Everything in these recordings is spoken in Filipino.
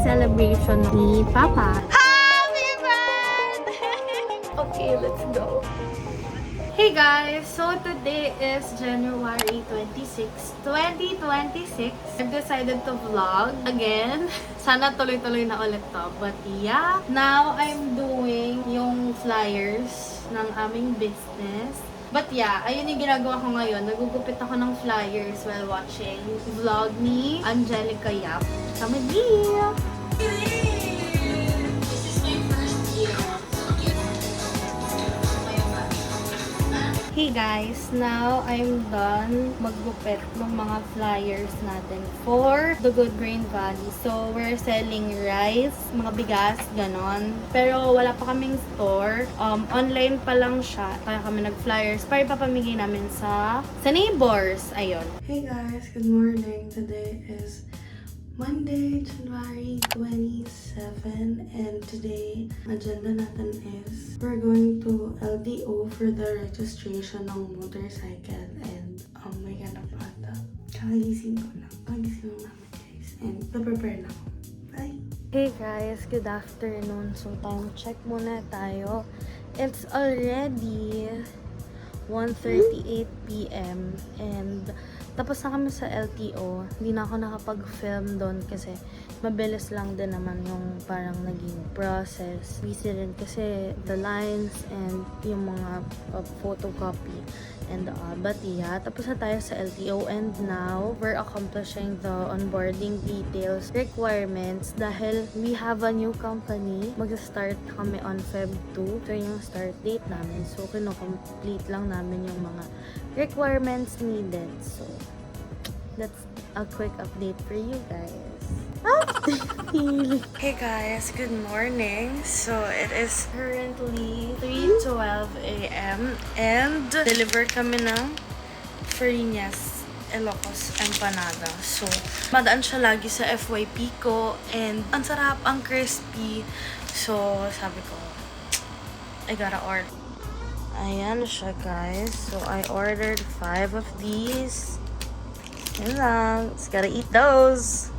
celebration ni Papa. Happy birthday! Okay, let's go. Hey guys! So today is January 26, 2026. I've decided to vlog again. Sana tuloy-tuloy na ulit to. But yeah, now I'm doing yung flyers ng aming business. But yeah, ayun yung ginagawa ko ngayon. Nagugupit ako ng flyers while watching vlog ni Angelica Yap. Sama niya! This is my first year. Hey guys, now I'm done maggupit ng mga flyers natin for the Good Grain Valley. So, we're selling rice, mga bigas, ganon. Pero wala pa kaming store. Online pa lang siya. Kaya kami nag-flyers para ipapamigay namin sa neighbors. Ayun. Hey guys, good morning. Today is Monday, January 27, and today, agenda natin is we're going to LTO for the registration ng motorcycle, and may ganap ata. Kakagising ko lang. Kakagising lang namin guys, and prepare na ako. Bye! Hey guys, good afternoon. So time check muna tayo. It's already 1:38 PM and tapos na kami sa LTO. Hindi na ako nakapag-film doon kasi mabilis lang din naman yung parang naging process. Busy rin kasi the lines and yung mga photocopy and but yeah, tapos na tayo sa LTO and now we're accomplishing the onboarding details, requirements dahil we have a new company. Mag-start kami on Feb 2. So yung start date namin. So kino-complete lang namin yung mga requirements needed. So that's a quick update for you guys. Hey guys, good morning. So it is currently 3:12 AM and deliver kami ng Farinas Ilocos empanada. So madaan siya lagi sa FYP ko and ang sarap, ang crispy. So sabi ko, I gotta order. Ayan siya guys. So I ordered 5 of these. Yan lang. Just gotta eat those.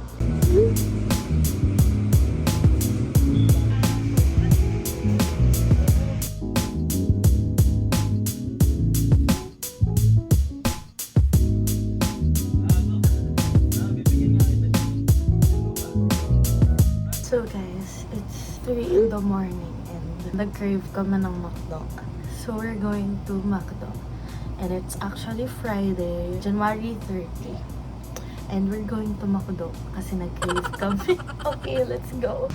So guys, it's 3 in the morning and nag-crave kami ng McDo. So we're going to McDo. And it's actually Friday, January 30. And we're going to McDo kasi nag-crave kami. Okay, let's go.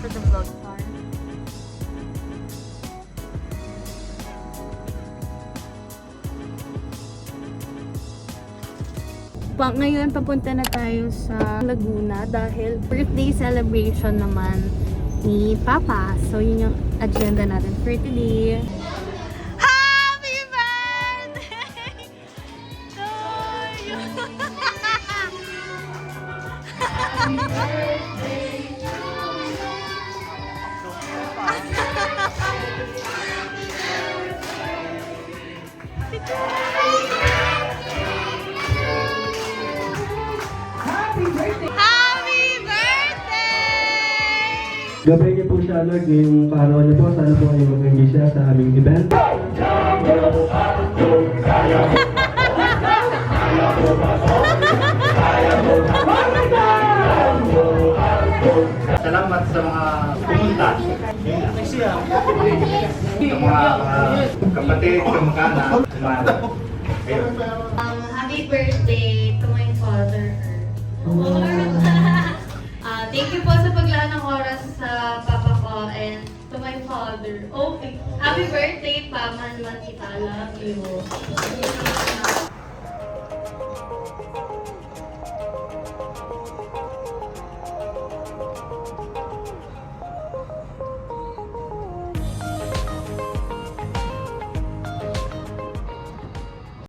For the vlog part. Ngayon, papunta na tayo sa Laguna dahil birthday celebration naman ni Papa. So, yun yung agenda natin for today. Gabay niyo po siya, Lord, ngayong araw niyo po. Sana po kayo mag-engage siya sa aming event. Salamat sa mga pumunta. Sa mga kapatid, kamag-anak. Happy birthday to my father. Thank you po sa paglaan ng oras sa papa ko and to my father. Okay. Happy birthday, Pa. Man kita. Love you.